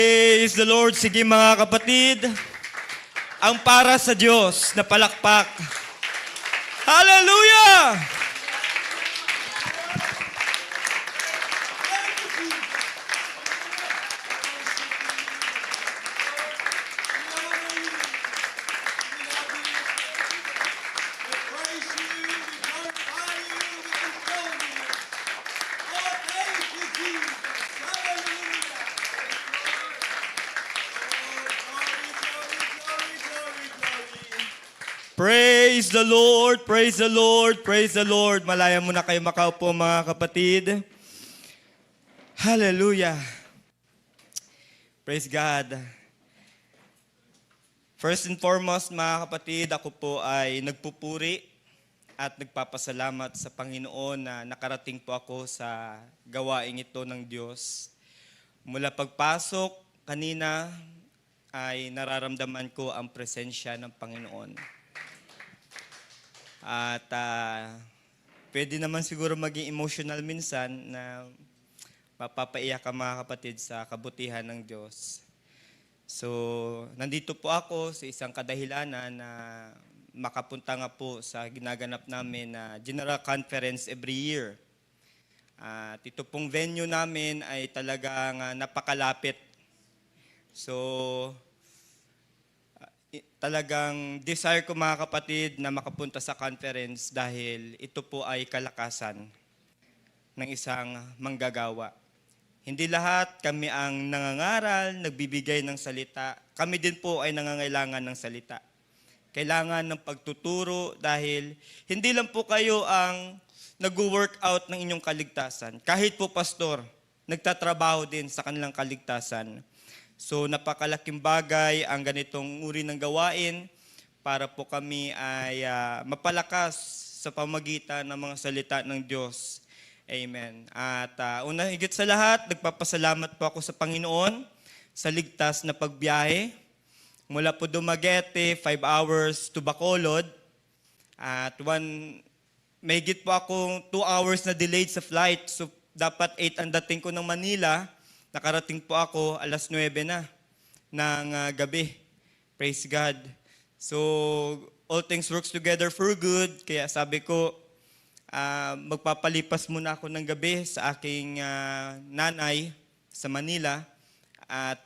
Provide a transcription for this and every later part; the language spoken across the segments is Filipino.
Praise the Lord. Sige mga kapatid, ang para sa Diyos na palakpak. Hallelujah! Praise the Lord, praise the Lord, praise the Lord. Malaya muna kayo makaupo mga kapatid. Hallelujah. Praise God. First and foremost mga kapatid, ako po ay nagpupuri at nagpapasalamat sa Panginoon na nakarating po ako sa gawaing ito ng Diyos. Mula pagpasok kanina ay nararamdaman ko ang presensya ng Panginoon. At pwede naman siguro maging emotional minsan na mapapaiyak ka mga kapatid sa kabutihan ng Diyos. So, nandito po ako sa isang kadahilanan na makapunta nga po sa ginaganap namin na General Conference every year. At ito pong venue namin ay talagang napakalapit. So, talagang desire ko mga kapatid na makapunta sa conference dahil ito po ay kalakasan ng isang manggagawa. Hindi lahat kami ang nangangaral, nagbibigay ng salita. Kami din po ay nangangailangan ng salita. Kailangan ng pagtuturo dahil hindi lang po kayo ang nag-workout ng inyong kaligtasan. Kahit po pastor, nagtatrabaho din sa kanilang kaligtasan. So napakalaking bagay ang ganitong uri ng gawain para po kami ay mapalakas sa pamagitan ng mga salita ng Diyos. Amen. At unang higit sa lahat, nagpapasalamat po ako sa Panginoon sa ligtas na pagbiyahe. Mula po Dumaguete, 5 hours to Bacolod. At may higit po akong 2 hours na delayed sa flight. So dapat 8 ang dating ko ng Manila. Nakarating po ako alas 9 na ng gabi. Praise God. So, all things works together for good. Kaya sabi ko, magpapalipas muna ako ng gabi sa aking nanay sa Manila. At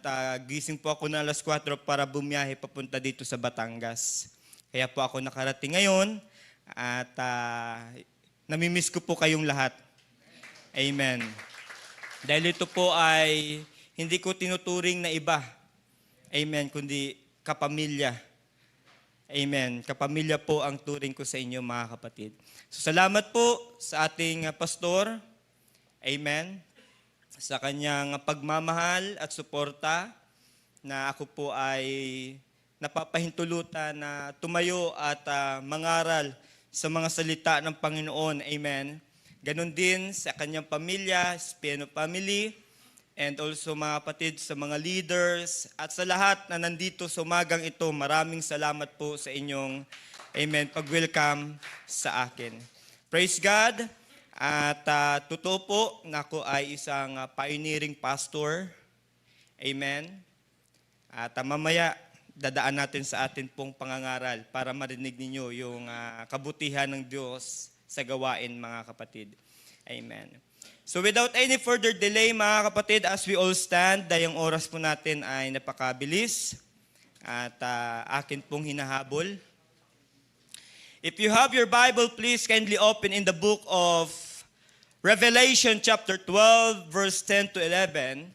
gising po ako na alas 4 para bumiyahe papunta dito sa Batangas. Kaya po ako nakarating ngayon. At namimiss ko po kayong lahat. Amen. Dahil ito po ay hindi ko tinuturing na iba. Amen. Kundi kapamilya. Amen. Kapamilya po ang turing ko sa inyo mga kapatid. So salamat po sa ating pastor. Amen. Sa kanyang pagmamahal at suporta na ako po ay napapahintulutan na tumayo at mangaral sa mga salita ng Panginoon. Amen. Ganon din sa kanyang pamilya, Spiano family, and also mga kapatid sa mga leaders, at sa lahat na nandito sa umagang ito, maraming salamat po sa inyong, amen, pag-welcome sa akin. Praise God! At totoo po na ako ay isang pioneering pastor. Amen. At mamaya, dadaan natin sa atin pong pangangaral para marinig ninyo yung kabutihan ng Diyos sa gawain mga kapatid. Amen. So without any further delay mga kapatid, as we all stand, dahil yung oras po natin ay napakabilis at akin pong hinahabol. If you have your Bible, please kindly open in the book of Revelation chapter 12 verse 10 to 11.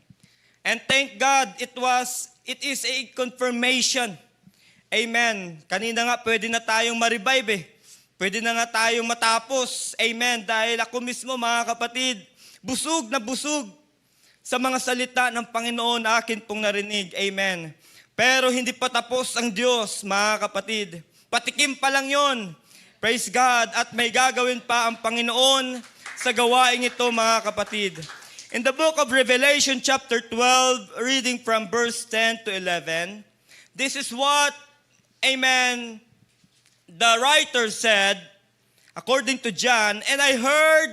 And thank God, it is a confirmation. Amen. Kanina nga pwede na tayong ma-revive Pwede na nga tayong matapos. Amen. Dahil ako mismo mga kapatid, busog na busog sa mga salita ng Panginoon na akin pong narinig. Amen. Pero hindi pa tapos ang Diyos mga kapatid. Patikim pa lang yon. Praise God. At may gagawin pa ang Panginoon sa gawaing ito mga kapatid. In the book of Revelation chapter 12, reading from verse 10 to 11, this is what, amen, the writer said, according to John, and I heard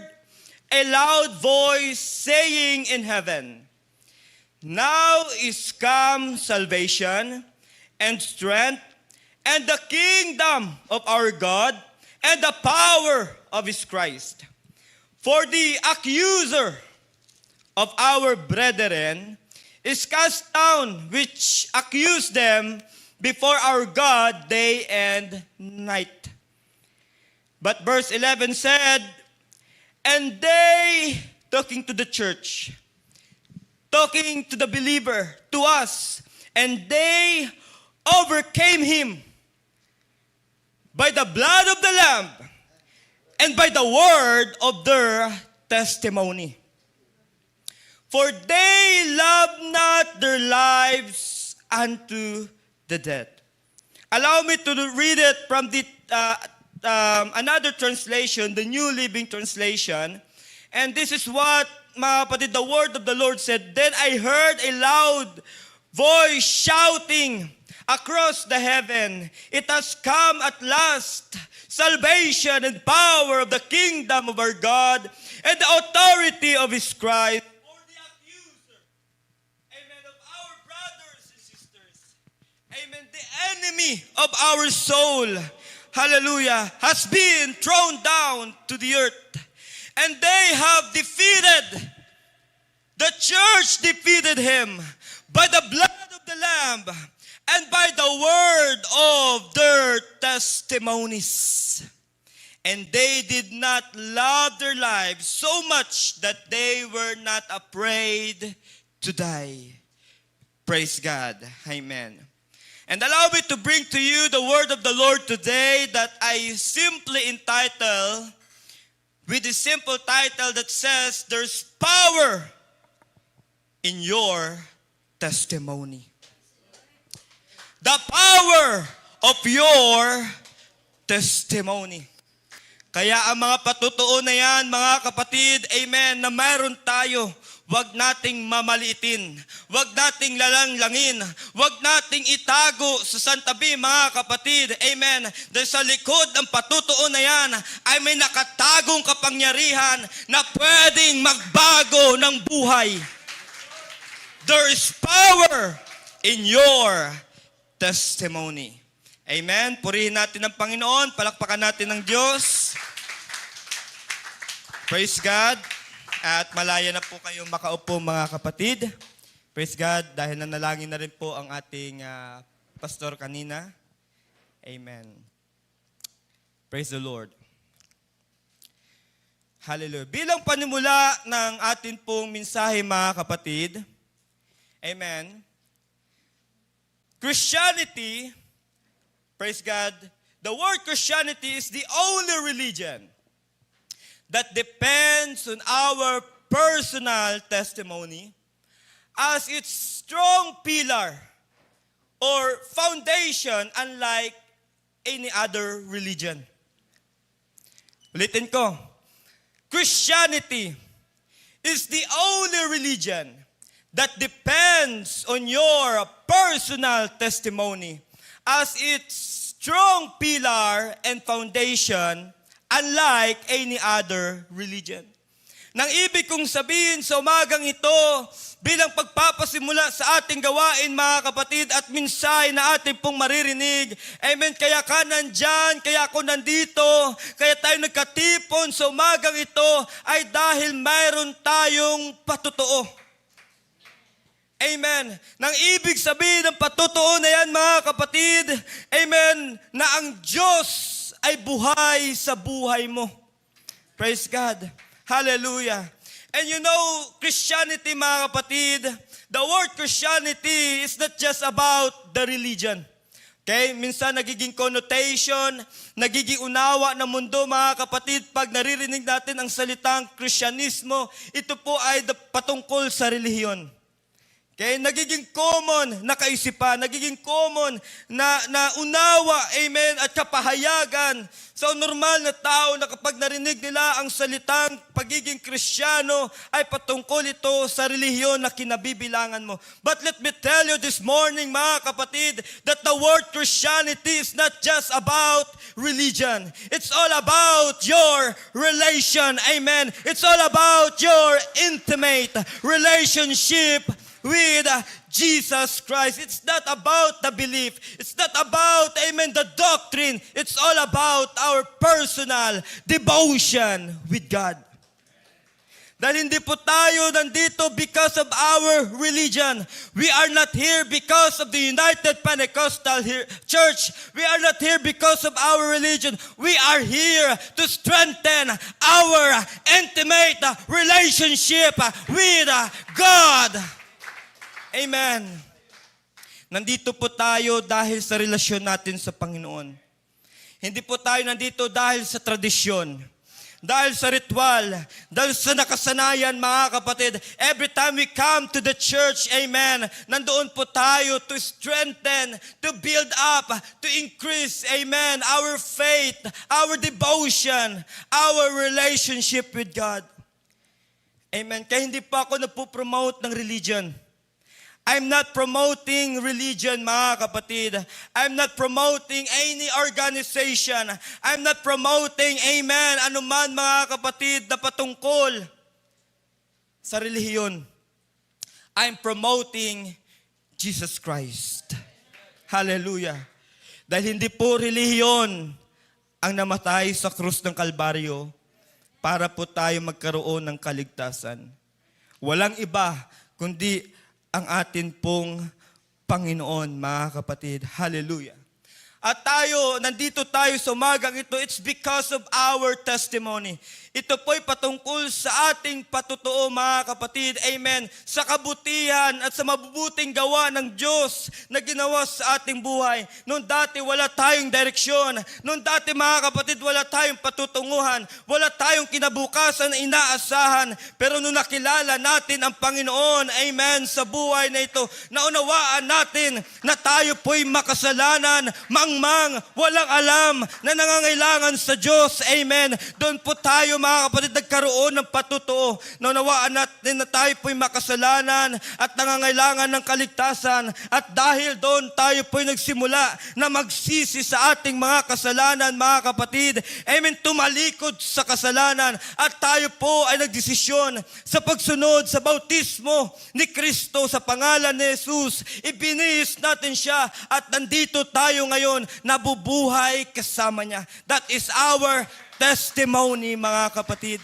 a loud voice saying in heaven, Now is come salvation and strength and the kingdom of our God and the power of his Christ. For the accuser of our brethren is cast down, which accuse them before our God day and night. But verse 11 said, and they, talking to the church, talking to the believer, to us, and they overcame him by the blood of the Lamb and by the word of their testimony. For they loved not their lives unto the death. Allow me to read it from the another translation, the New Living Translation. And this is what, mga kapatid, the word of the Lord said, then I heard a loud voice shouting across the heaven, it has come at last, salvation and power of the kingdom of our God and the authority of his Christ. For the accuser, amen, of our brothers and sisters, amen, the enemy of our soul, hallelujah, has been thrown down to the earth. And they have defeated, the church defeated him by the blood of the Lamb and by the word of their testimonies. And they did not love their lives so much that they were not afraid to die. Praise God. Amen. And allow me to bring to you the word of the Lord today that I simply entitle with the simple title that says, there's power in your testimony. The power of your testimony. Kaya ang mga patutuo na yan, mga kapatid, amen, na mayroon tayo, wag nating mamaliitin, wag nating lalanglangin, wag nating itago sa santabi, mga kapatid, amen, dahil sa likod ng patutuo na yan ay may nakatagong kapangyarihan na pwedeng magbago ng buhay. There is power in your testimony. Amen. Purihin natin ang Panginoon. Palakpakan natin ng Diyos. Praise God. At malaya na po kayo makaupo, mga kapatid. Praise God. Dahil nanalangin na rin po ang ating pastor kanina. Amen. Praise the Lord. Hallelujah. Bilang panimula ng atin pong mensahe, mga kapatid. Amen. Christianity, praise God, the word Christianity is the only religion that depends on our personal testimony as its strong pillar or foundation, unlike any other religion. Ulitin ko, Christianity is the only religion that depends on your personal testimony as its strong pillar and foundation, unlike any other religion. Nang ibig kong sabihin sa umagang ito, bilang pagpapasimula sa ating gawain, mga kapatid, at mensahe na ating pong maririnig, amen, kaya ka nandyan, kaya ako nandito, kaya tayo nagkatipon sa umagang ito, ay dahil mayroon tayong patutuo. Amen. Nang ibig sabihin ng patutuo na yan, mga kapatid, amen, na ang Diyos ay buhay sa buhay mo. Praise God. Hallelujah. And you know, Christianity, mga kapatid, the word Christianity is not just about the religion. Okay? Minsan nagiging connotation, nagiging unawa ng mundo, mga kapatid, pag naririnig natin ang salitang Kristyanismo, ito po ay patungkol sa relihiyon. Okay, nagiging common na kaisipan, nagiging common na unawa, amen, at kapahayagan sa normal na tao na kapag narinig nila ang salitang pagiging Kristiyano ay patungkol ito sa relihiyon na kinabibilangan mo. But let me tell you this morning, mga kapatid, that the word Christianity is not just about religion. It's all about your relation, amen. It's all about your intimate relationship with Jesus Christ. It's not about the belief. It's not about, amen, the doctrine. It's all about our personal devotion with God. Dahil hindi po tayo nandito because of our religion. We are not here because of the United Pentecostal Church. We are not here because of our religion. We are here to strengthen our intimate relationship with God. Amen. Nandito po tayo dahil sa relasyon natin sa Panginoon. Hindi po tayo nandito dahil sa tradisyon. Dahil sa ritual, dahil sa nakasanayan, mga kapatid. Every time we come to the church, amen, nandoon po tayo to strengthen, to build up, to increase, amen, our faith, our devotion, our relationship with God. Amen. Kaya hindi pa ako napopromote ng religion. I'm not promoting religion, mga kapatid. I'm not promoting any organization. I'm not promoting, amen, anuman, mga kapatid, na patungkol sa relihiyon. I'm promoting Jesus Christ. Hallelujah. Dahil hindi po relihiyon ang namatay sa krus ng Kalbaryo para po tayo magkaroon ng kaligtasan. Walang iba kundi ang atin pong Panginoon, mga kapatid. Hallelujah. At nandito tayo sa umagang ito, it's because of our testimony. Ito po'y patungkol sa ating patutuo, mga kapatid. Amen. Sa kabutihan at sa mabubuting gawa ng Diyos na ginawa sa ating buhay. Noong dati wala tayong direksyon. Noong dati, mga kapatid, wala tayong patutunguhan. Wala tayong kinabukasan na inaasahan. Pero nung nakilala natin ang Panginoon, amen, sa buhay na ito, naunawaan natin na tayo po'y makasalanan, mangmang, walang alam, na nangangailangan sa Diyos. Amen. Doon po tayo, mga kapatid, nagkaroon ng patutuo. Naunawaan natin na tayo po'y makasalanan at nangangailangan ng kaligtasan. At dahil doon tayo po'y nagsimula na magsisi sa ating mga kasalanan, mga kapatid. Amen. Tumalikod sa kasalanan. At tayo po ay nagdesisyon sa pagsunod sa bautismo ni Kristo sa pangalan ni Jesus. Ibinihis natin siya at nandito tayo ngayon nabubuhay kasama niya. That is our testimony, mga kapatid.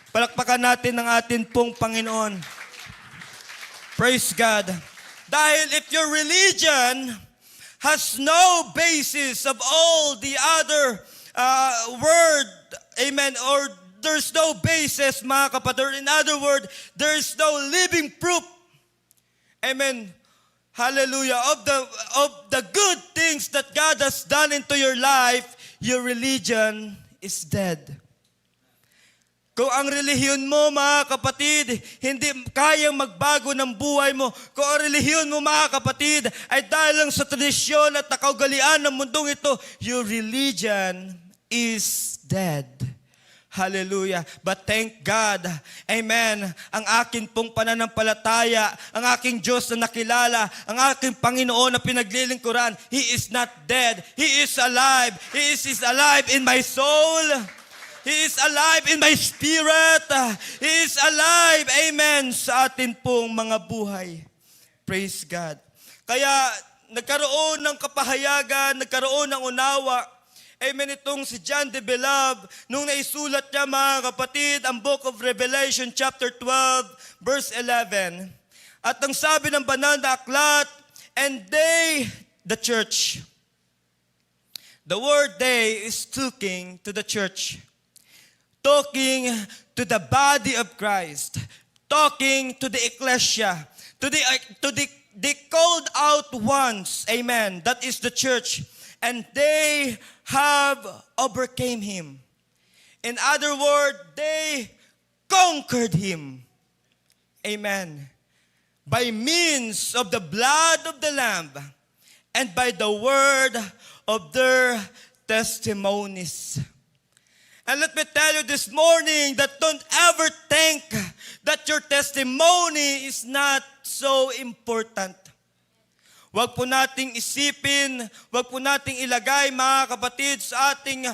Palakpakan natin ang atin pong Panginoon. Praise God. Dahil if your religion has no basis of all the other word, amen, or there's no basis, mga kapatid, or in other word, there's no living proof, amen, hallelujah, of the good things that God has done into your life, your religion is dead. Kung ang relihiyon mo, mga kapatid, hindi kayang magbago ng buhay mo. Kung ang relihiyon mo, mga kapatid, ay dahil lang sa tradisyon at nakaugalian ng mundong ito, your religion is dead. Hallelujah. But thank God, amen, ang akin pong pananampalataya, ang aking Diyos na nakilala, ang aking Panginoon na pinaglilingkuran, He is not dead. He is alive. He is alive in my soul. He is alive in my spirit. He is alive, amen, sa atin pong mga buhay. Praise God. Kaya nagkaroon ng kapahayagan, nagkaroon ng unawa. Amen, itong si John the Beloved, nung naisulat niya, mga kapatid, ang Book of Revelation, chapter 12, verse 11. At ang sabi ng banal na aklat, and they, the church. The word they is talking to the church. Talking to the body of Christ. Talking to the ecclesia. To the called out ones. Amen. That is the church. And they have overcame him. In other words, they conquered him. Amen. By means of the blood of the Lamb and by the word of their testimonies. And let me tell you this morning that don't ever think that your testimony is not so important. Huwag po nating isipin, huwag po nating ilagay, mga kapatid, sa ating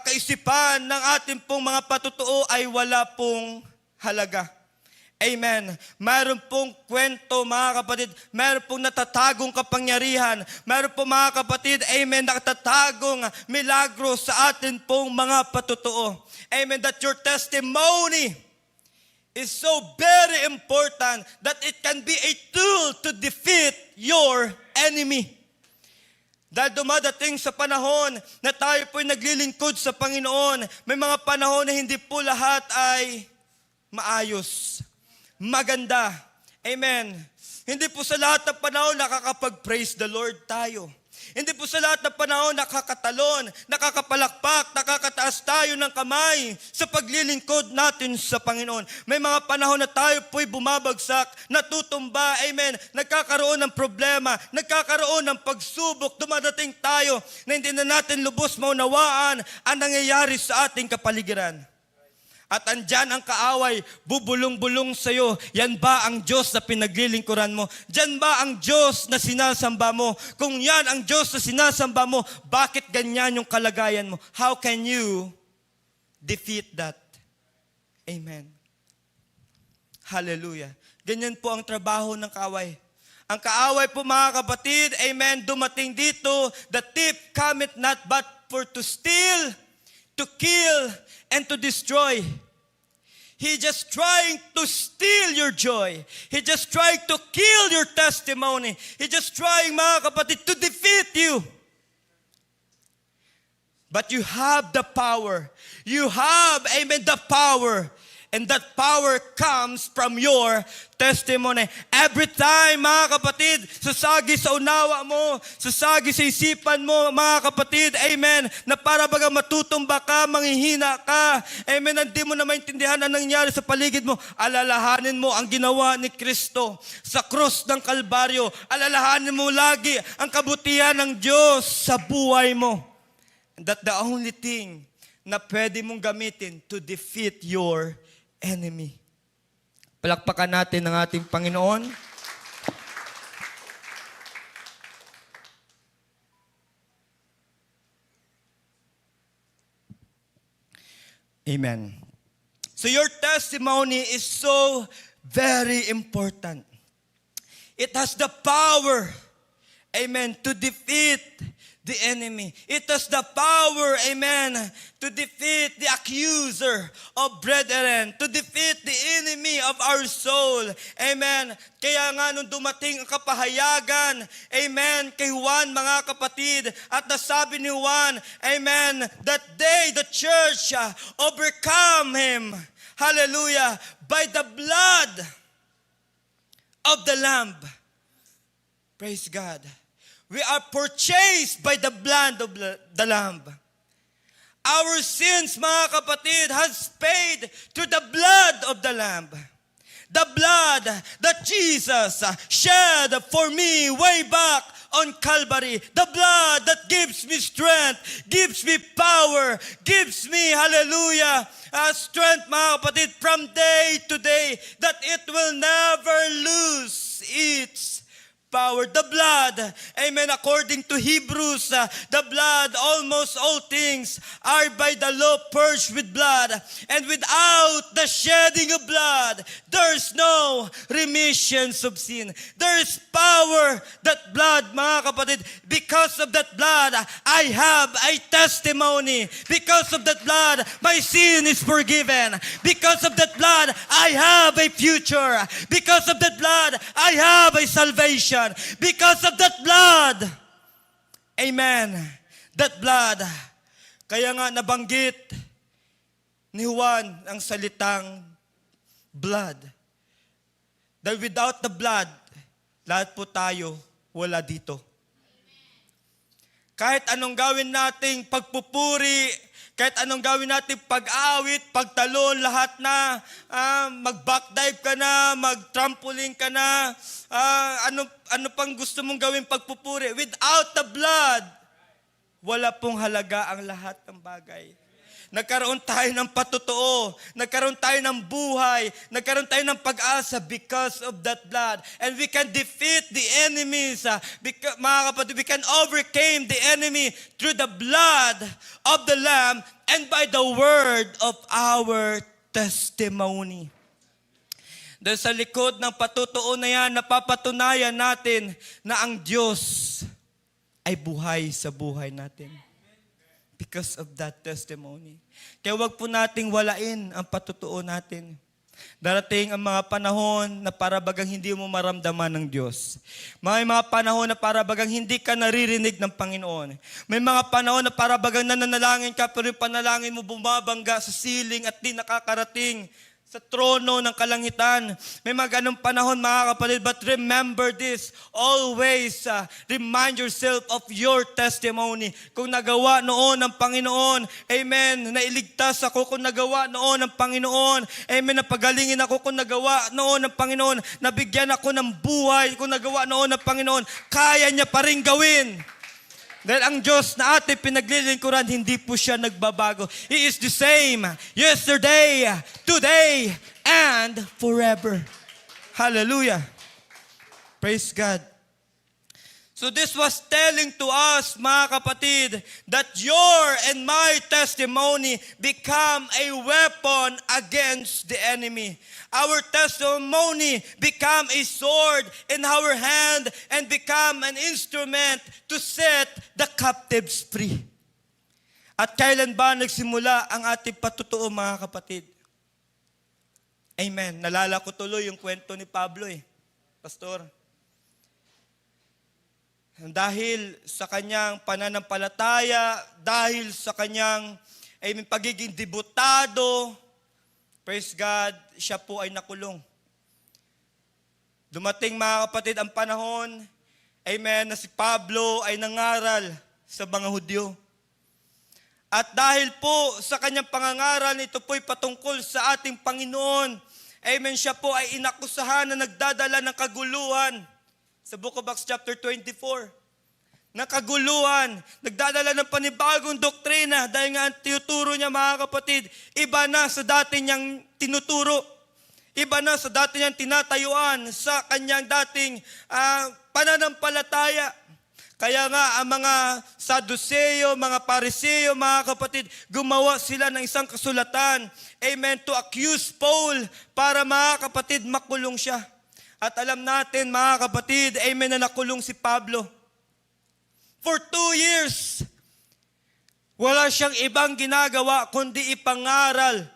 kaisipan ng ating pong mga patutuo ay wala pong halaga. Amen. Mayroon pong kwento, mga kapatid. Mayroon pong natatagong kapangyarihan. Mayroon pong, mga kapatid, amen, nakatatagong milagro sa atin pong mga patutuo. Amen. That your testimony is so very important that it can be a tool to defeat your enemy. Dahil dumadating sa panahon na tayo po'y naglilingkod sa Panginoon, may mga panahon na hindi po lahat ay maayos, maganda. Amen. Hindi po sa lahat ng panahon nakakapag-praise the Lord tayo. Hindi po sa lahat ng panahon nakakatalon, nakakapalakpak, nakakataas tayo ng kamay sa paglilingkod natin sa Panginoon. May mga panahon na tayo po'y bumabagsak, natutumba, amen, nagkakaroon ng problema, nagkakaroon ng pagsubok, dumadating tayo na hindi na natin lubos maunawaan ang nangyayari sa ating kapaligiran. At andyan ang kaaway, bubulong-bulong sa'yo. Yan ba ang Diyos na pinaglilingkuran mo? Yan ba ang Diyos na sinasamba mo? Kung yan ang Diyos na sinasamba mo, bakit ganyan yung kalagayan mo? How can you defeat that? Amen. Hallelujah. Ganyan po ang trabaho ng kaaway. Ang kaaway po, mga kapatid, amen, dumating dito, the thief cometh not but for to steal, to kill, and to destroy. He just trying to steal your joy. He just trying to kill your testimony. He just trying, mga kapatid, to defeat you. But you have the power. You have, amen, the power. And that power comes from your testimony. Every time, mga kapatid, sasagi sa unawa mo, sasagi sa isipan mo, mga kapatid, amen, na para baga matutumba ka, manghihina ka, amen, hindi mo na maintindihan ang nangyari sa paligid mo, alalahanin mo ang ginawa ni Kristo sa krus ng Kalbaryo. Alalahanin mo lagi ang kabutihan ng Diyos sa buhay mo. And that the only thing na pwede mong gamitin to defeat your enemy. Palakpakan natin ang ating Panginoon. Amen. So your testimony is so very important. It has the power, amen, to defeat the enemy. It has the power, amen, to defeat the accuser of brethren, to defeat the enemy of our soul. Amen. Kaya nga nung dumating ang kapahayagan, amen, kay Juan, mga kapatid, at nasabi ni Juan, amen, that they, the church, overcome him, hallelujah, by the blood of the Lamb. Praise God. We are purchased by the blood of the Lamb. Our sins, mga kapatid, has paid through the blood of the Lamb. The blood that Jesus shed for me way back on Calvary. The blood that gives me strength, gives me power, gives me, hallelujah, strength, mga kapatid, from day to day, that it will never lose its power. The blood, amen, according to Hebrews, the blood, almost all things are by the law purged with blood. And without the shedding of blood, there's no remission of sin. There is power, that blood, mga kapatid. Because of that blood, I have a testimony. Because of that blood, my sin is forgiven. Because of that blood, I have a future. Because of that blood, I have a salvation. Because of that blood. Amen. That blood. Kaya nga nabanggit ni Juan ang salitang blood. Dahil without the blood, lahat po tayo wala dito. Kahit anong gawin nating pagpupuri, kahit anong gawin natin pag-awit, pagtalon, lahat na, mag-backdive ka na, mag-trampoline ka na, ano pang gusto mong gawin pagpupuri. Without the blood, wala pong halaga ang lahat ng bagay. Nagkaroon tayo ng patutuo, nagkaroon tayo ng buhay, nagkaroon tayo ng pag-asa because of that blood. And we can defeat the enemies, mga kapatid, we can overcome the enemy through the blood of the Lamb and by the word of our testimony. Dahil sa likod ng patutuo na yan, napapatunayan natin na ang Diyos ay buhay sa buhay natin. Because of that testimony. Kaya wag po nating walain ang patutuo natin. Darating ang mga panahon na para bagang hindi mo maramdaman ng Diyos. May mga panahon na para bagang hindi ka naririnig ng Panginoon. May mga panahon na para bagang nananalangin ka pero yung panalangin mo bumabangga sa ceiling at di nakakarating sa trono ng kalangitan. May mga ganong panahon mga kapatid, but remember this, always remind yourself of your testimony. Kung nagawa noon ng Panginoon, amen, nailigtas ako kung nagawa noon ng Panginoon, amen, napagalingin ako kung nagawa noon ng Panginoon, nabigyan ako ng buhay kung nagawa noon ng Panginoon, kaya niya pa rin gawin. Dahil ang Diyos na ating pinaglilingkuran, hindi po siya nagbabago. He is the same yesterday, today, and forever. Hallelujah. Praise God. So this was telling to us, mga kapatid, that your and my testimony become a weapon against the enemy. Our testimony become a sword in our hand and become an instrument to set the captives free. At kailan ba nagsimula ang ating patutuo, mga kapatid? Amen. Nalala ko tuloy yung kwento ni Pablo Pastor. Dahil sa kanyang pananampalataya, dahil sa kanyang pagiging debutado, praise God, siya po ay nakulong. Dumating mga kapatid ang panahon, amen, na si Pablo ay nangaral sa mga Hudyo. At dahil po sa kanyang pangangaral, ito po'y patungkol sa ating Panginoon, amen, siya po ay inakusahan na nagdadala ng kaguluhan. Sa Book of Acts chapter 24, ng kaguluhan, nagdadala ng panibagong doktrina dahil nga ang tinuturo niya, mga kapatid, iba na sa dati niyang tinuturo. Iba na sa dati niyang tinatayuan sa kanyang dating pananampalataya. Kaya nga ang mga Saduseo, mga Pariseo, mga kapatid, gumawa sila ng isang kasulatan, amen, to accuse Paul para, mga kapatid, makulong siya. At alam natin, mga kapatid, amen, na nakulong si Pablo. For 2 years, wala siyang ibang ginagawa kundi ipangaral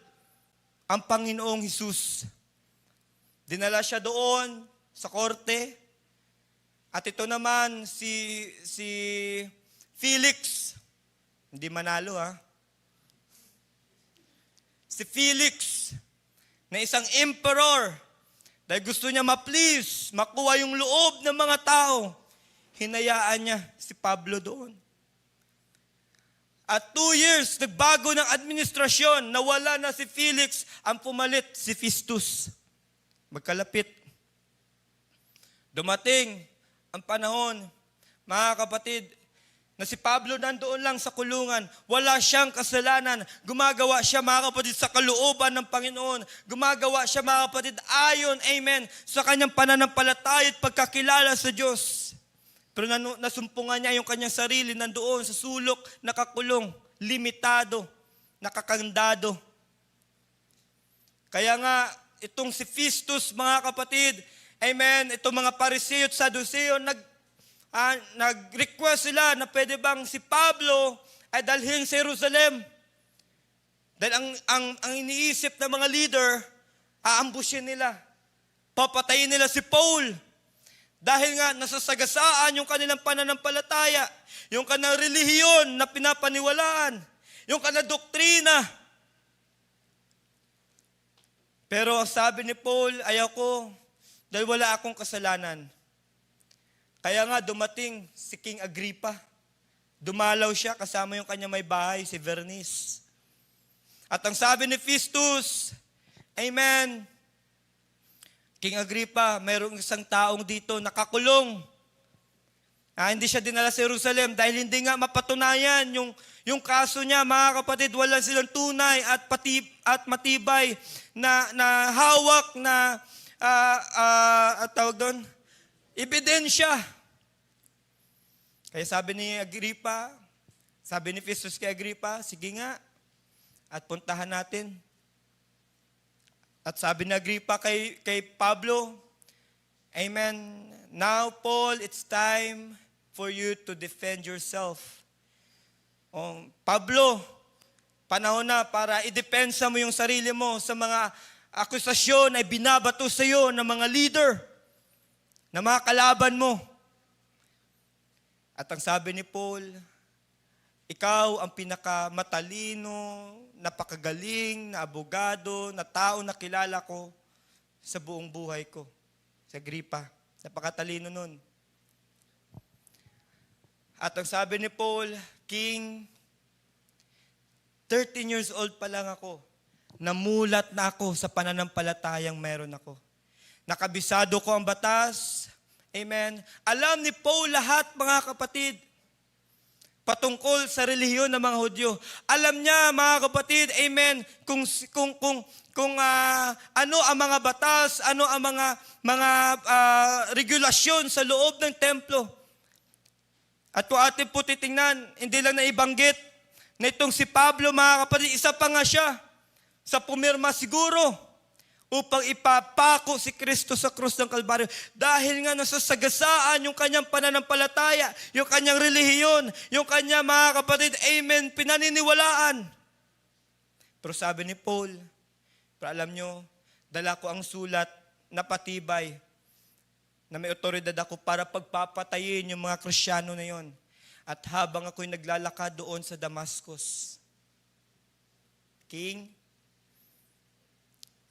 ang Panginoong Hesus. Dinala siya doon sa korte. At ito naman si Felix. Hindi manalo Si Felix, na isang emperor, dahil gusto niya ma-please, makuha yung loob ng mga tao, hinayaan niya si Pablo doon. At 2 years, nagbago ng administrasyon, nawala na si Felix, ang pumalit si Festus. Magkalapit. Dumating ang panahon, mga kapatid, na si Pablo nandoon lang sa kulungan, wala siyang kasalanan, gumagawa siya, mga kapatid, sa kalooban ng Panginoon, gumagawa siya, mga kapatid, ayon, amen, sa kanyang pananampalataya at pagkakilala sa Diyos. Pero nasumpungan niya yung kanyang sarili, nandoon sa sulok, nakakulong, limitado, nakakandado. Kaya nga, itong si Festus, mga kapatid, amen, itong mga Pariseo at Saduseo, nag-request sila na pwede bang si Pablo ay dalhin sa Jerusalem. Dahil ang iniisip ng mga leader, aambushin nila. Papatayin nila si Paul. Dahil nga nasasagasaan yung kanilang pananampalataya, yung kanilang relihiyon na pinapaniwalaan, yung kanilang doktrina. Pero sabi ni Paul, ayoko, dahil wala akong kasalanan. Kaya nga dumating si King Agrippa. Dumalaw siya kasama yung kanya may bahay, si Bernice. At ang sabi ni Festus, amen, King Agrippa, mayroong isang taong dito nakakulong. Hindi siya dinala sa Jerusalem dahil hindi nga mapatunayan yung kaso niya, mga kapatid, wala silang tunay at matibay na hawak na tawag doon, ebidensya. Kaya sabi ni Agrippa, sabi ni Festus kay Agrippa, sige nga, at puntahan natin. At sabi ni Agripa kay Pablo, Amen, now Paul, it's time for you to defend yourself. Pablo, panahon na para idepensa mo yung sarili mo sa mga akusasyon ay binabato sa iyo ng mga leader, na mga kalaban mo. At ang sabi ni Paul, ikaw ang pinakamatalino, napakagaling na abogado, na tao na kilala ko sa buong buhay ko. Si Agripa, napakatalino nun. At ang sabi ni Paul, King, 13 years old pa lang ako, namulat na ako sa pananampalatayang meron ako. Nakabisado ko ang batas. Amen. Alam ni Paul lahat, mga kapatid, patungkol sa relihiyon ng mga Hudyo. Alam niya, mga kapatid, amen, kung ano ang mga batas, ano ang mga regulasyon sa loob ng templo. At kung atin po titingnan, hindi lang naibanggit na itong si Pablo, mga kapatid, isa pa nga siya sa pumirma siguro upang ipapako si Kristo sa krus ng Kalbaryo. Dahil nga nasasagasaan yung kanyang pananampalataya, yung kanyang relihiyon, yung kanyang, mga kapatid, amen, pinaniniwalaan. Pero sabi ni Paul, pero alam nyo, dala ko ang sulat na patibay na may otoridad ako para pagpapatayin yung mga Kristiyano na yon. At habang ako'y naglalakad doon sa Damascus, King,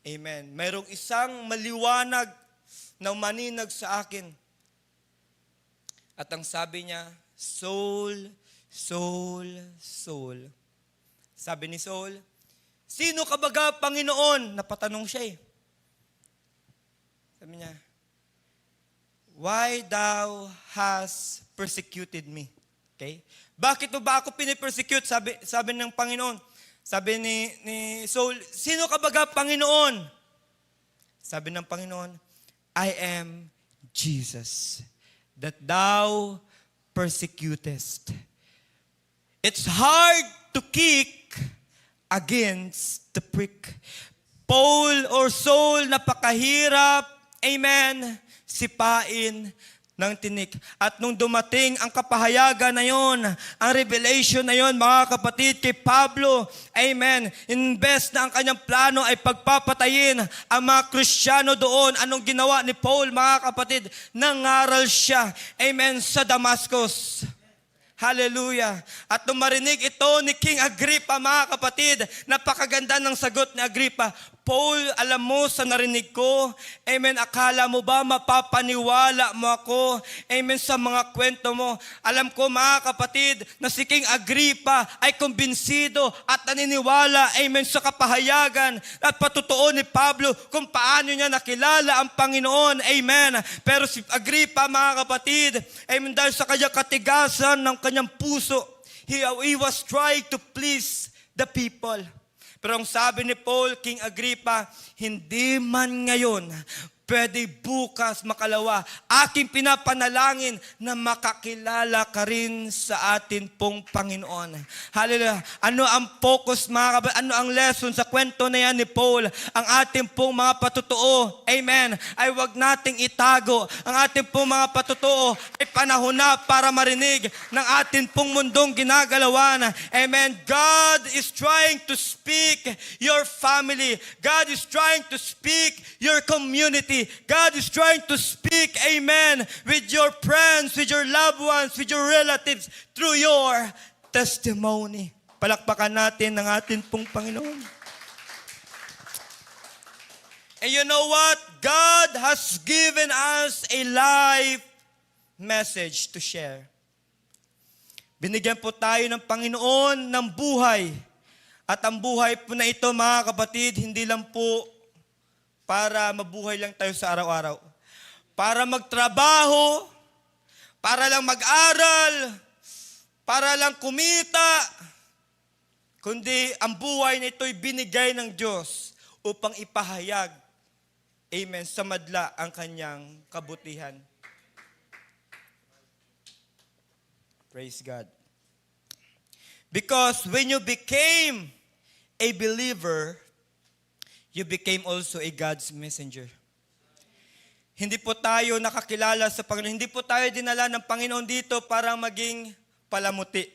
amen, mayroong isang maliwanag na umaninag sa akin. At ang sabi niya, Saul, Saul, Saul. Sabi ni Saul, sino ka baga, Panginoon? Napatanong siya eh. Sabi niya, why thou hast persecuted me? Okay? Bakit mo ba ako pinipersecute? Sabi ng Panginoon. Sabi ni Saul, sino ka baga, Panginoon? Sabi ng Panginoon, I am Jesus, that thou persecutest. It's hard to kick against the prick. Paul or Saul, napakahirap, amen, sipain ng tinik. At nung dumating ang kapahayagan na yon, ang revelation na yon, mga kapatid, kay Pablo, amen, imbes na ang kanyang plano ay pagpapatayin ang mga Kristiyano doon, anong ginawa ni Paul, mga kapatid? Nangaral siya, amen, sa Damascus. Hallelujah. At nung marinig ito ni King Agrippa, mga kapatid, napakaganda ng sagot ni Agrippa. Paul, alam mo sa narinig ko, amen, akala mo ba mapapaniwala mo ako, amen, sa mga kwento mo? Alam ko, mga kapatid, na si King Agrippa ay kumbinsido at naniniwala, amen, sa kapahayagan at patutuo ni Pablo kung paano niya nakilala ang Panginoon, amen. Pero si Agrippa, mga kapatid, amen, dahil sa kanyang katigasan ng kanyang puso, he was trying to please the people. Pero ang sabi ni Paul, King Agrippa, hindi man ngayon, pwede bukas, makalawa, aking pinapanalangin na makakilala ka rin sa atin pong Panginoon. Hallelujah. Ano ang focus, mga kapatid? Ano ang lesson sa kwento na yan ni Paul? Ang ating pong mga patutuo, amen, ay wag nating itago. Ang ating pong mga patutuo ay panahon na para marinig ng ating pong mundong ginagalawan. Amen. God is trying to speak your family. God is trying to speak your community. God is trying to speak, amen, with your friends, with your loved ones, with your relatives, through your testimony. Palakpakan natin ang ating pong Panginoon. And you know what? God has given us a life message to share. Binigyan po tayo ng Panginoon ng buhay. At ang buhay po na ito, mga kapatid, hindi lang po para mabuhay lang tayo sa araw-araw. Para magtrabaho, para lang mag-aral, para lang kumita, kundi ang buhay na ito'y binigay ng Diyos upang ipahayag, amen, sa madla ang kanyang kabutihan. Praise God. Because when you became a believer, you became also a God's messenger. Hindi po tayo nakakilala sa Panginoon. Hindi po tayo dinala ng Panginoon dito para maging palamuti.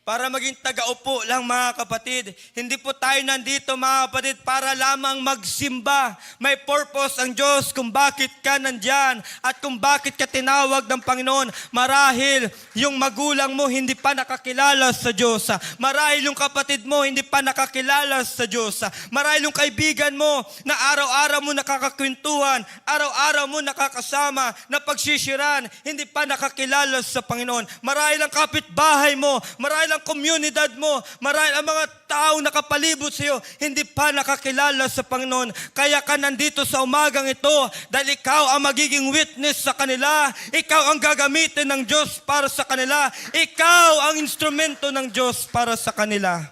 Para maging taga-upo lang mga kapatid. Hindi po tayo nandito mga kapatid para lamang magsimba. May purpose ang Diyos kung bakit ka nandyan at kung bakit ka tinawag ng Panginoon. Marahil yung magulang mo hindi pa nakakilala sa Diyos. Marahil yung kapatid mo hindi pa nakakilala sa Diyos. Marahil yung kaibigan mo na araw-araw mo nakakakwentuhan, araw-araw mo nakakasama, na pagsishiran, hindi pa nakakilala sa Panginoon. Marahil ang kapitbahay mo, marahil ang komunidad mo, marahil ang mga taong nakapalibot sa iyo, hindi pa nakakilala sa Panginoon. Kaya ka nandito sa umagang ito dahil ikaw ang magiging witness sa kanila. Ikaw ang gagamitin ng Diyos para sa kanila. Ikaw ang instrumento ng Diyos para sa kanila.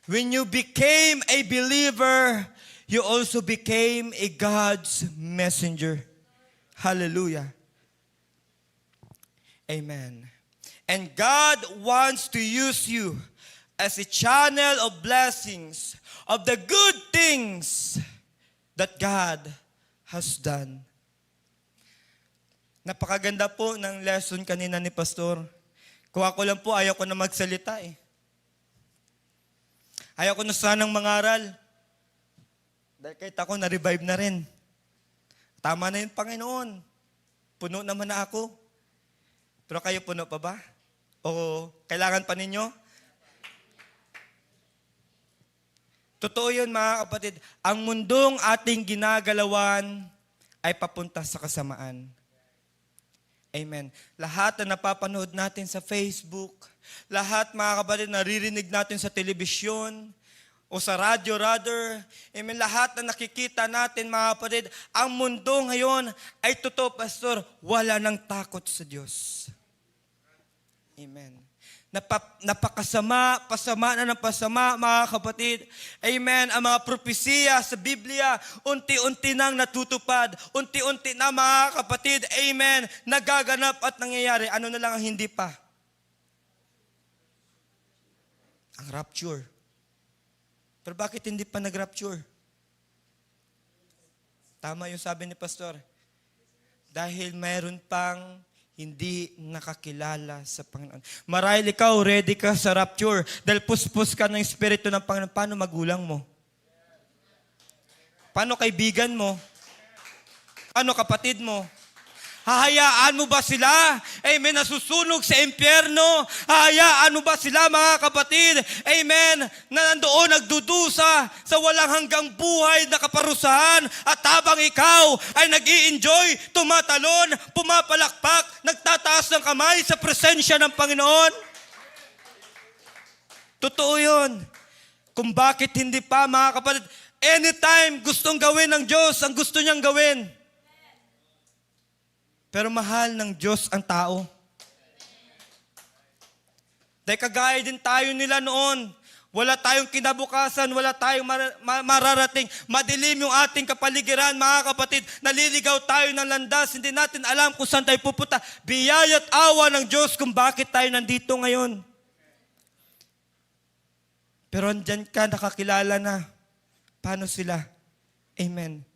When you became a believer, you also became a God's messenger. Hallelujah. Amen. And God wants to use you as a channel of blessings, of the good things that God has done. Napakaganda po ng lesson kanina ni Pastor. Kung ako lang po, ayaw ko na magsalita eh. Ayaw ko na sanang mangaral. Dahil kahit ako, na-revive na rin. Tama na yung Panginoon. Puno naman na ako. Pero kayo puno pa ba? O kailangan pa ninyo? Totoo yun mga kapatid. Ang mundong ating ginagalawan ay papunta sa kasamaan. Amen. Lahat na napapanood natin sa Facebook, lahat mga kapatid naririnig natin sa telebisyon, o sa radyo rather, amen, lahat na nakikita natin mga kapatid, ang mundo ngayon ay totoo, Pastor, wala nang takot sa Diyos. Amen. Pasama na ng pasama, mga kapatid. Amen. Ang mga propesiya sa Biblia, unti-unti nang natutupad. Unti-unti na, mga kapatid. Amen. Nagaganap at nangyayari. Ano na lang ang hindi pa? Ang rapture. Pero bakit hindi pa nag-rapture? Tama yung sabi ni Pastor. Dahil mayroon pang hindi nakakilala sa Panginoon. Marahil ikaw, ready ka sa rapture. Dahil puspos ka ng Espiritu ng Panginoon. Paano magulang mo? Paano kaibigan mo? Paano kapatid mo? Hahayaan mo ba sila? Amen. Nasusunog sa impyerno? Hahayaan mo ba sila, mga kapatid? Amen. Na nandoon nagdudusa sa walang hanggang buhay na kaparusahan at habang ikaw ay nag-i-enjoy, tumatalon, pumapalakpak, nagtataas ng kamay sa presensya ng Panginoon? Totoo yun. Kung bakit hindi pa, mga kapatid, anytime gustong gawin ng Diyos ang gusto niyang gawin. Pero mahal ng Diyos ang tao. Dahil kagaya din tayo nila noon. Wala tayong kinabukasan, wala tayong mararating. Madilim yung ating kapaligiran, mga kapatid. Naliligaw tayo ng landas, hindi natin alam kung saan tayo pupunta. Biyaya at awa ng Diyos kung bakit tayo nandito ngayon. Pero andyan ka, nakakilala na. Paano sila? Amen.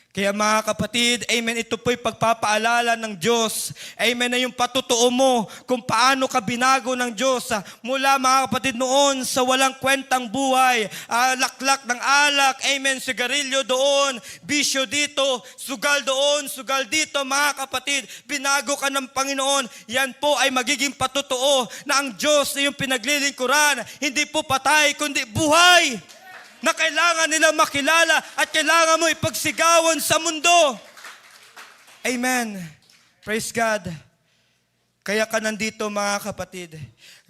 Kaya mga kapatid, amen, ito po'y pagpapaalala ng Diyos. Amen, na yung patutuo mo kung paano ka binago ng Diyos. Mula mga kapatid noon sa walang kwentang buhay, laklak ng alak, amen, sigarilyo doon, bisyo dito, sugal doon, sugal dito, mga kapatid, binago ka ng Panginoon. Yan po ay magiging patutuo na ang Diyos na yung pinaglilingkuran, hindi po patay, kundi buhay. Na kailangan nila makilala at kailangan mo ipagsigawan sa mundo. Amen. Praise God. Kaya ka nandito, mga kapatid.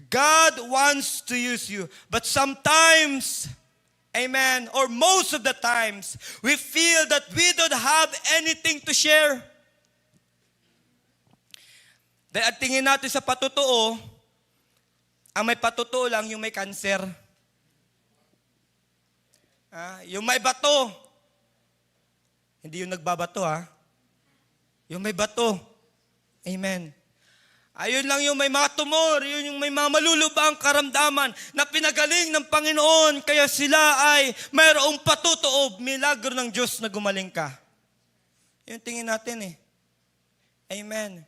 God wants to use you. But sometimes, amen, or most of the times, we feel that we don't have anything to share. Dahil at tingin natin sa patutuo, ang may patutuo lang yung may kanser. Yung may bato. Hindi yung nagbabato, Yung may bato. Amen. Ayun lang yung may mga tumor, yun yung may mga malulubang karamdaman na pinagaling ng Panginoon, kaya sila ay mayroong patutuob, milagro ng Diyos na gumaling ka. Yun tingin natin eh. Amen.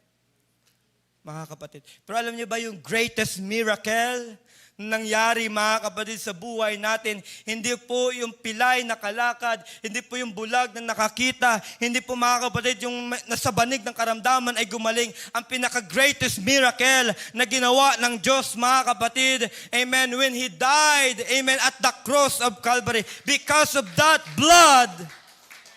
Mga kapatid. Pero alam niyo ba yung greatest miracle nangyari, mga kapatid, sa buhay natin? Hindi po yung pilay na kalakad, hindi po yung bulag na nakakita, hindi po, mga kapatid, yung nasa banig ng karamdaman ay gumaling. Ang pinaka-greatest miracle na ginawa ng Diyos, mga kapatid, amen, when He died, amen, at the cross of Calvary. Because of that blood,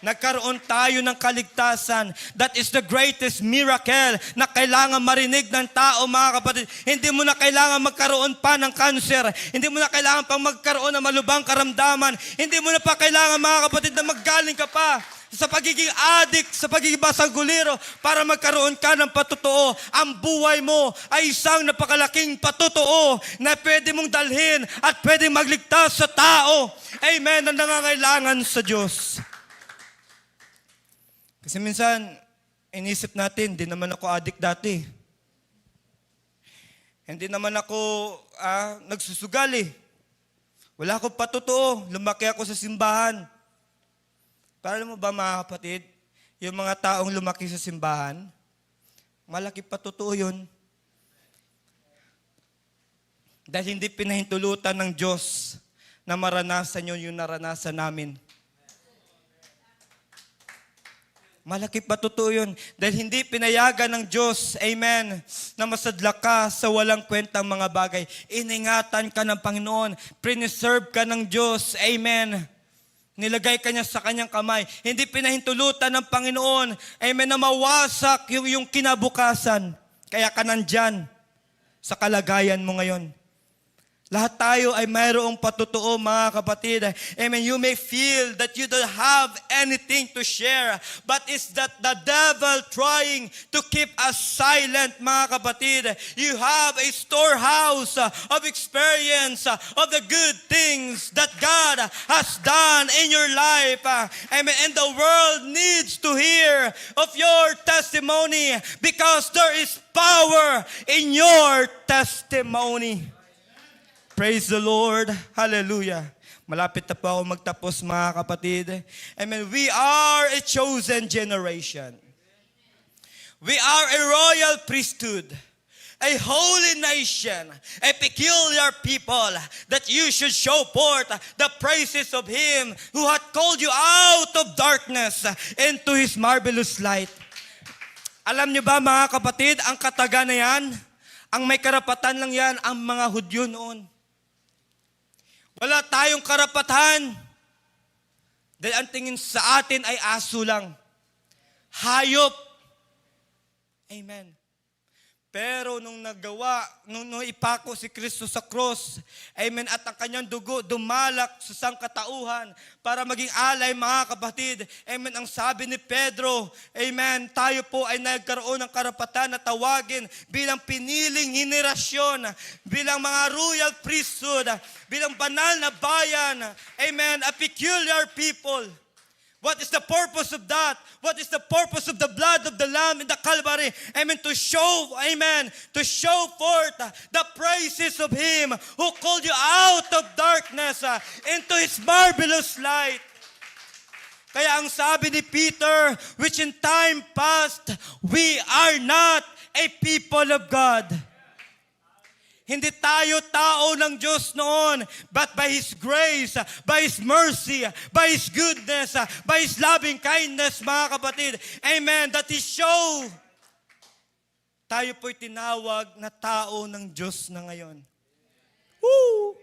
nagkaroon tayo ng kaligtasan. That is the greatest miracle na kailangan marinig ng tao, mga kapatid. Hindi mo na kailangan magkaroon pa ng cancer. Hindi mo na kailangan pang magkaroon ng malubang karamdaman. Hindi mo na pa kailangan, mga kapatid, na maggaling ka pa sa pagiging addict, sa pagiging basaguliro para magkaroon ka ng patutuo. Ang buhay mo ay isang napakalaking patutuo na pwede mong dalhin at pwede magligtas sa tao. Amen, na nangangailangan sa Diyos. Kasi minsan, inisip natin, hindi naman ako addict dati. Hindi naman ako nagsusugal eh. Wala akong patutuo. Lumaki ako sa simbahan. Para alam mo ba, mga kapatid, yung mga taong lumaki sa simbahan, malaki patutuo yun. Dahil hindi pinahintulutan ng Diyos na maranasan yun yung naranasan namin. Malaki pa totoo yun. Dahil hindi pinayagan ng Diyos, amen, na masadla ka sa walang kwentang mga bagay. Iningatan ka ng Panginoon. Preserve ka ng Diyos, amen. Nilagay ka niya sa kanyang kamay. Hindi pinahintulutan ng Panginoon, amen, na mawasak yung kinabukasan. Kaya ka nandyan sa kalagayan mo ngayon. Lahat tayo ay mayroong patutuo, mga kapatid. Amen. You may feel that you don't have anything to share, but it's that the devil trying to keep us silent, mga kapatid. You have a storehouse of experience of the good things that God has done in your life. Amen. And the world needs to hear of your testimony because there is power in your testimony. Praise the Lord. Hallelujah. Malapit na po ako magtapos, mga kapatid. Amen. We are a chosen generation. We are a royal priesthood, a holy nation, a peculiar people, that you should show forth the praises of Him who hath called you out of darkness into His marvelous light. Alam niyo ba, mga kapatid, ang kataga na yan, ang may karapatan lang yan, ang mga Hudyo noon. Wala tayong karapatan. Dahil ang tingin sa atin ay aso lang. Hayop. Amen. Pero nung ipako si Kristo sa cross, amen, at ang kanyang dugo dumalak sa sangkatauhan para maging alay, mga kapatid, amen, ang sabi ni Pedro, amen, tayo po ay nagkaroon ng karapatan na tawagin bilang piniling henerasyon, bilang mga royal priesthood, bilang banal na bayan, amen, a peculiar people. What is the purpose of that? What is the purpose of the blood of the Lamb in the Calvary? Amen. To show forth the praises of Him who called you out of darkness into His marvelous light. Kaya ang sabi ni Peter, which in time past, we are not a people of God. Hindi tayo tao ng Diyos noon, but by His grace, by His mercy, by His goodness, by His loving kindness, mga kapatid, amen, that He show, tayo po'y tinawag na tao ng Diyos na ngayon. Woo!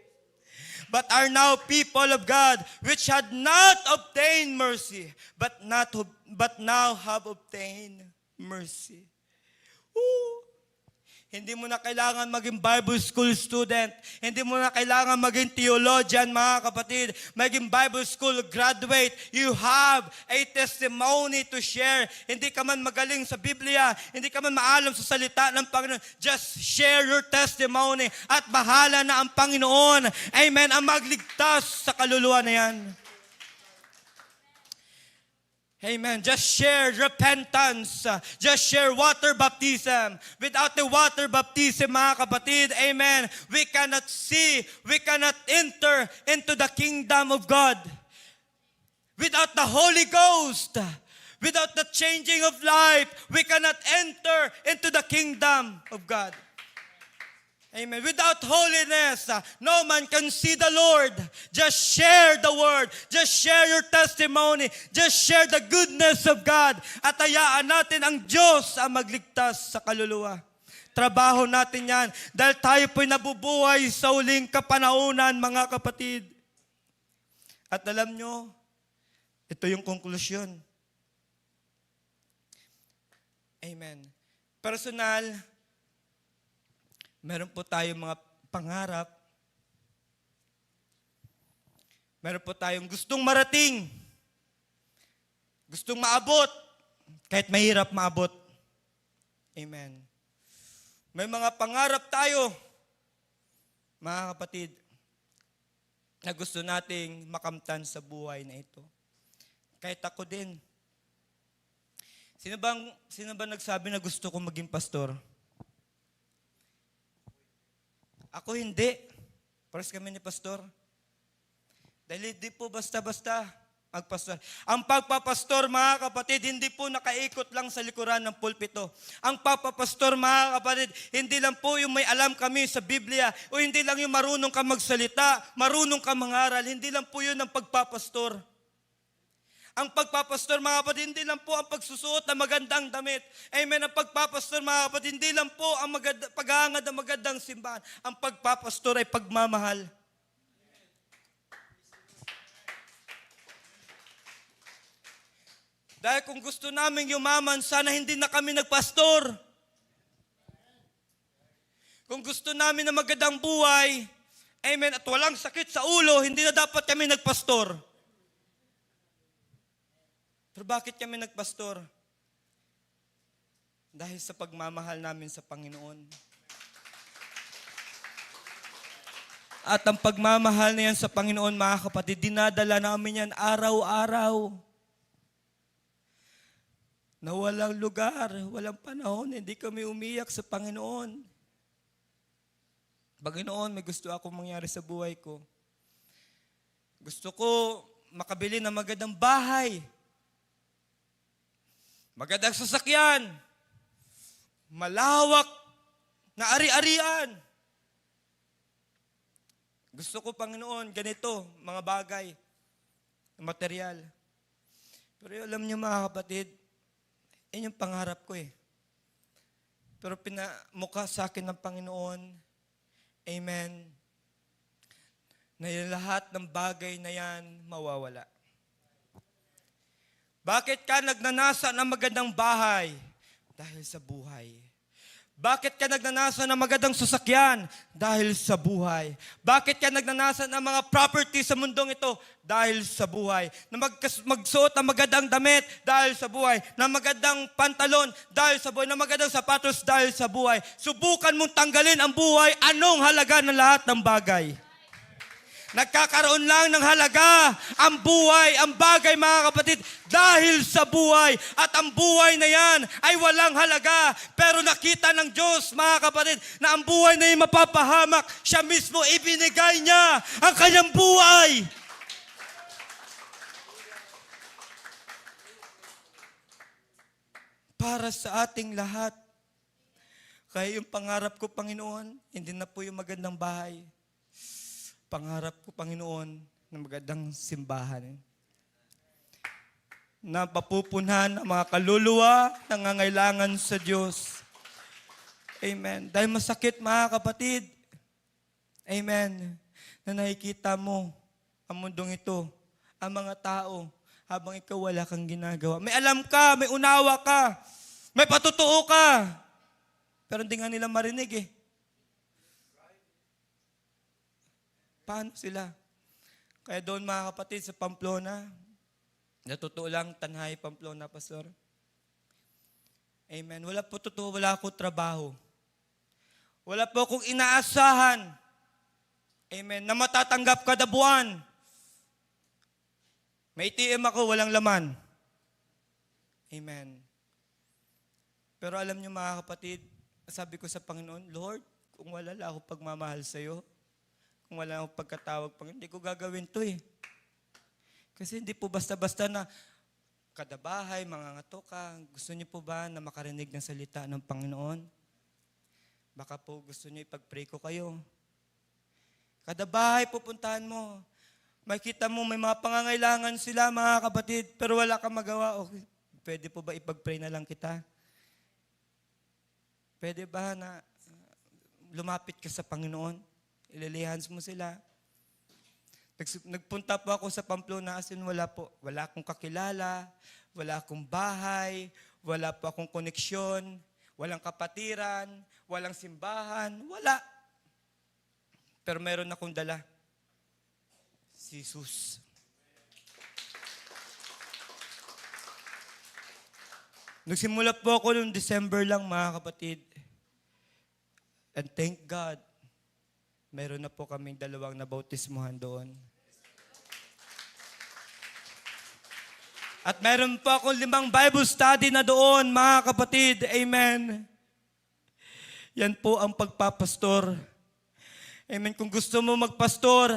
But are now people of God, which had not obtained mercy, but now have obtained mercy. Woo! Hindi mo na kailangan maging Bible school student. Hindi mo na kailangan maging theologian, mga kapatid. Maging Bible school graduate. You have a testimony to share. Hindi ka man magaling sa Biblia. Hindi ka man maalam sa salita ng Panginoon. Just share your testimony. At bahala na ang Panginoon. Amen. Ang magligtas sa kaluluwa na yan. Amen. Just share repentance. Just share water baptism. Without the water baptism, mga kapatid, amen, we cannot see, we cannot enter into the kingdom of God. Without the Holy Ghost, without the changing of life, we cannot enter into the kingdom of God. Amen. Without holiness, no man can see the Lord. Just share the word. Just share your testimony. Just share the goodness of God. At hayaan natin ang Diyos ang magligtas sa kaluluwa. Trabaho natin yan. Dahil tayo po'y nabubuhay sa uling kapanahunan, mga kapatid. At alam nyo, ito yung konklusyon. Amen. Personal, meron po tayong mga pangarap. Meron po tayong gustong marating. Gustong maabot. Kahit mahirap maabot. Amen. May mga pangarap tayo, mga kapatid, na gusto nating makamtan sa buhay na ito. Kahit ako din. Sino ba nagsabi na gusto ko maging pastor? Ako hindi. Pares kami ni pastor. Dahil hindi po basta-basta magpastor. Ang pagpapastor, mga kapatid, hindi po nakaikot lang sa likuran ng pulpito. Ang pagpapastor, mga kapatid, hindi lang po yung may alam kami sa Biblia o hindi lang yung marunong ka magsalita, marunong ka mangaral. Hindi lang po yun ang pagpapastor. Ang pagpapastor, mga kapatid, hindi lang po ang pagsusuot ng magandang damit. Amen. Ang pagpapastor, mga kapatid, hindi lang po ang paghahangad ng magandang simbahan. Ang pagpapastor ay pagmamahal. Dahil kung gusto namin yumaman, sana hindi na kami nagpastor. Kung gusto namin na magandang buhay, amen, at walang sakit sa ulo, hindi na dapat kami nagpastor. Pero bakit kami nagpastor? Dahil sa pagmamahal namin sa Panginoon. At ang pagmamahal na yan sa Panginoon, mga kapatid, dinadala namin yan araw-araw. Na walang lugar, walang panahon, hindi kami umiyak sa Panginoon. Panginoon, may gusto akong mangyari sa buhay ko. Gusto ko makabili ng magandang bahay. Magandang sasakyan. Malawak na ari-arian. Gusto ko, Panginoon, ganito, mga bagay, material. Pero alam niyo, mga kapatid, yun yung pangarap ko eh. Pero pinamukha sa akin ng Panginoon, amen, na yung lahat ng bagay na yan mawawala. Bakit ka nagnanasa ng magandang bahay? Dahil sa buhay. Bakit ka nagnanasa ng magandang sasakyan? Dahil sa buhay. Bakit ka nagnanasa ng mga property sa mundong ito? Dahil sa buhay. Na magsuot ng magandang damit? Dahil sa buhay. Na magandang pantalon? Dahil sa buhay. Na magandang sapatos? Dahil sa buhay. Subukan mong tanggalin ang buhay. Anong halaga ng lahat ng bagay? Nagkakaroon lang ng halaga ang buhay, ang bagay, mga kapatid, dahil sa buhay. At ang buhay na yan ay walang halaga. Pero nakita ng Diyos, mga kapatid, na ang buhay na yung mapapahamak, siya mismo ibinigay niya ang kanyang buhay. Para sa ating lahat. Kaya yung pangarap ko, Panginoon, hindi na po yung magandang bahay. Pangarap ko, Panginoon, na magandang simbahan. Na papupunan ang mga kaluluwa na nangangailangan sa Diyos. Amen. Dahil masakit, mga kapatid. Amen. Na nakikita mo ang mundong ito, ang mga tao, habang ikaw wala kang ginagawa. May alam ka, may unawa ka, may patutuo ka. Pero hindi nga nila marinig eh. Paano sila? Kaya doon, mga kapatid, sa Pamplona, natutuo lang, Tanhay, Pamplona, Pastor. Amen. Wala po totoo, wala akong trabaho. Wala po akong inaasahan. Amen. Na matatanggap kada buwan. May ATM ako, walang laman. Amen. Pero alam niyo mga kapatid, sabi ko sa Panginoon, Lord, kung wala lang ako pagmamahal sa'yo, kung wala akong pagkatawag, Panginoon, hindi ko gagawin to eh. Kasi hindi po basta-basta na kada bahay, mangangato ka. Gusto niyo po ba na makarinig ng salita ng Panginoon? Baka po gusto niyo ipag-pray ko kayo. Kada bahay pupuntahan mo. Makita mo may mga pangangailangan sila mga kapatid, pero wala kang magawa. Okay. Pwede po ba ipag-pray na lang kita? Pwede ba na lumapit ka sa Panginoon? Ililihans mo sila. Nagpunta po ako sa Pamplona, as in wala po. Wala akong kakilala, wala akong bahay, wala po akong koneksyon, walang kapatiran, walang simbahan, wala. Pero meron akong dala. Si Jesus. Nagsimula po ako noong December lang, mga kapatid. And thank God, meron na po kaming 2 nabautismuhan doon. At meron po akong 5 Bible study na doon, mga kapatid. Amen. Yan po ang pagpapastor. Amen. Kung gusto mo magpastor,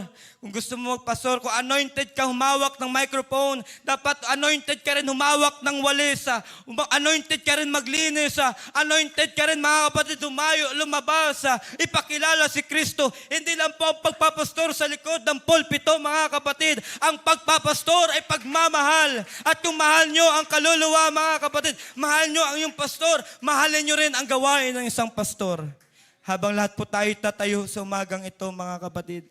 kung anointed ka humawak ng microphone, dapat anointed ka rin humawak ng walis, anointed ka rin maglinis, anointed ka rin mga kapatid lumabas, ipakilala si Kristo. Hindi lang po ang pagpapastor sa likod ng pulpito, mga kapatid. Ang pagpapastor ay pagmamahal. At kung mahal nyo ang kaluluwa, mga kapatid, mahal nyo ang iyong pastor, mahalin nyo rin ang gawain ng isang pastor. Habang lahat po tayo tatayo sa umagang ito, mga kapatid.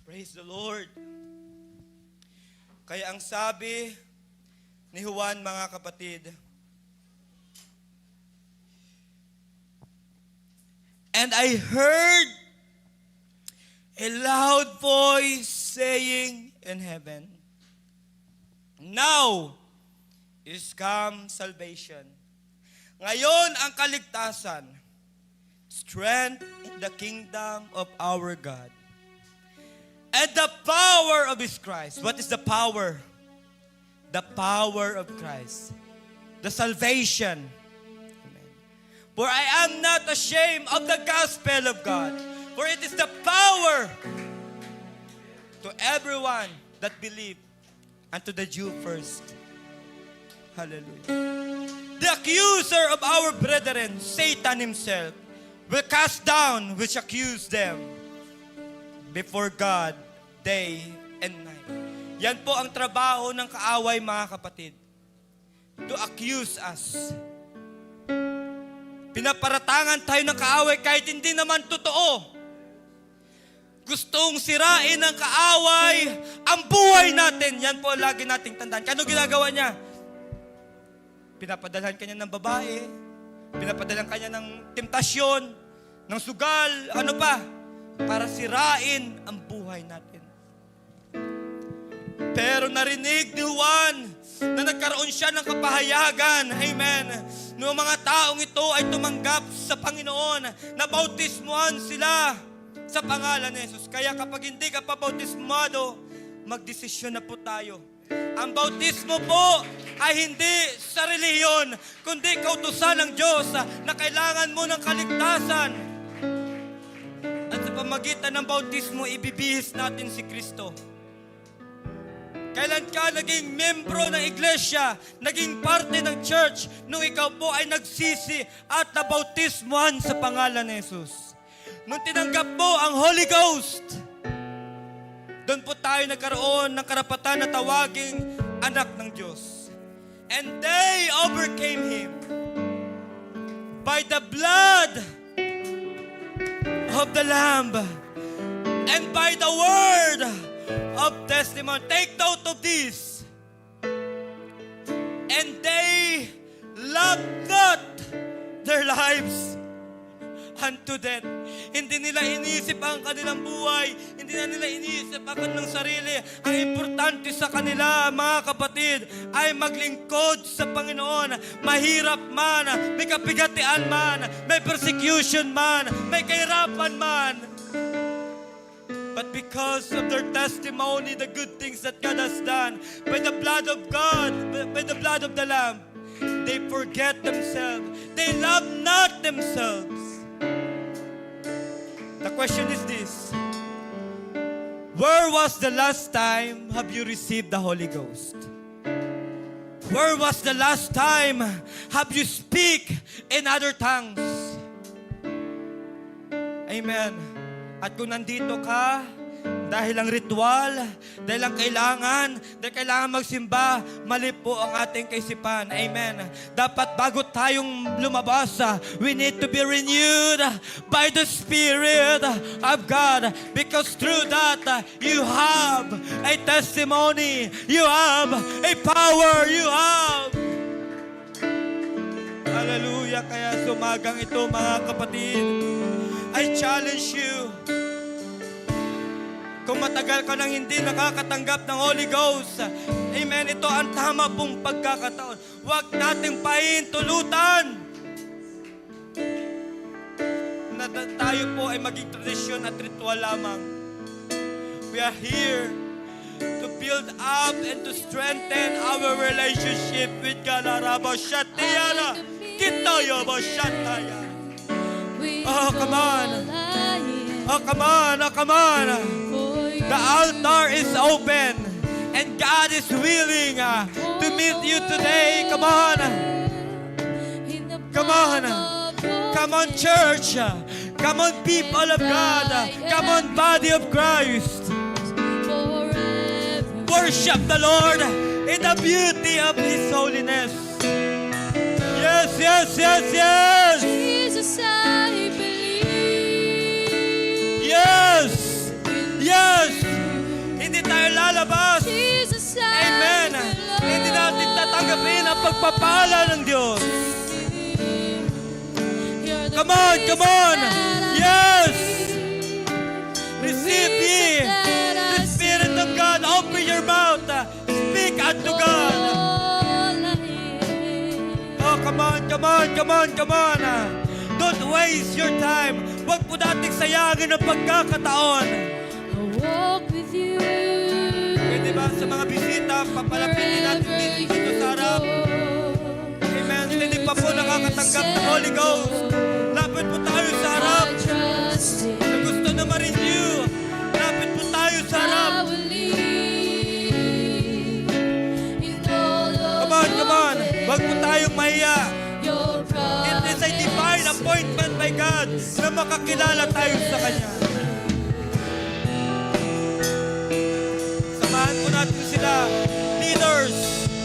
Praise the Lord. Kaya ang sabi ni Juan, mga kapatid, and I heard a loud voice saying in heaven, now is come salvation. Ngayon ang kaligtasan, strength in the kingdom of our God, and the power of His Christ. What is the power? The power of Christ. The salvation. Amen. For I am not ashamed of the gospel of God. For it is the power to everyone that believe, and to the Jew first. Hallelujah. The accuser of our brethren, Satan himself, will cast down which accuse them before God day and night. Yan po ang trabaho ng kaaway, mga kapatid. To accuse us. Pinaparatangan tayo ng kaaway kahit hindi naman totoo. Gustong sirain ng kaaway ang buhay natin. Yan po lagi nating tandaan. Ano ginagawa niya? Pinapadalhan kanya ng babae, pinapadalhan kanya ng temptasyon, ng sugal, ano pa? Para sirain ang buhay natin. Pero narinig ni Juan na nagkaroon siya ng kapahayagan. Amen. Noong mga taong ito ay tumanggap sa Panginoon, nabautismuhan sila sa pangalan ni Jesus. Kaya kapag hindi ka pa bautismado, magdesisyon na po tayo. Ang bautismo po ay hindi sa relihiyon, kundi kautusan ng Diyos na kailangan mo ng kaligtasan. At sa pamagitan ng bautismo, ibibihis natin si Kristo. Kailan ka naging membro ng iglesia, naging parte ng church, nung ikaw po ay nagsisi at nabautismuhan sa pangalan ni Jesus. Nung tinanggap mo ang Holy Ghost, doon po tayo nagkaroon ng karapatan na tawaging anak ng Diyos. And they overcame Him by the blood of the Lamb and by the word of testimony. Take note of this. And they loved not their lives unto death. Hindi nila iniisip ang kanilang buhay. Hindi na nila iniisip ang kanilang sarili. Ang importante sa kanila, mga kapatid, ay maglingkod sa Panginoon. Mahirap man, may kapigatian man, may persecution man, may kahirapan man. But because of their testimony, the good things that God has done, by the blood of God, by the blood of the Lamb, they forget themselves. They love not themselves. The question is this: where was the last time have you received the Holy Ghost? Where was the last time have you speak in other tongues? Amen. At kung nandito ka, dahil ang ritual, dahil ang kailangan magsimba, mali po ang ating kaisipan. Amen. Dapat bago tayong lumabas, we need to be renewed by the Spirit of God. Because through that, you have a testimony, you have a power, you have. Hallelujah. Kaya sumagang ito, mga kapatid, I challenge you. Kung matagal ka nang hindi nakakatanggap ng Holy Ghost, amen, ito ang tama pong pagkakataon. Huwag nating pahintulutan na tayo po ay maging tradisyon at ritual lamang. We are here to build up and to strengthen our relationship with God. Oh, come on. Oh, come on. Oh, come on. The altar is open and God is willing to meet you today. Come on. Come on. Come on, church. Come on, people of God. Come on, body of Christ. Worship the Lord in the beauty of His holiness. Yes, yes, yes, yes. Jesus, I believe. Yes. Yes. Hindi tayo lalabas. Jesus, I Amen. belong. Hindi natin tatanggapin ang pagpapala ng Diyos. You're the Come on, come on. reason that I Yes. breathe. Receive The ye reason that I the Spirit of God. Open your mouth. Speak unto God. all I am. Oh, come on, come on, come on, come on. Don't waste your time. Huwag po nating sayangin ang pagkakataon. I walk with you. Pwede ba sa mga bisita, papalapitin natin dito sa harap. Amen. Hindi pa po nakakatanggap ng Holy Ghost. Lapit po tayo sa harap. I trust in Kung gusto na ma-renew, lapit po tayo sa harap. I will lead in all of Come on, come on. your Huwag po tayong mahiya. Your It is a divine appointment by God na makakilala tayo sa Kanya. Samahan po natin sila, leaders.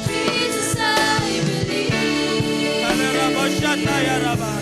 Jesus, I believe. Sana Rabba Shataya Rabba.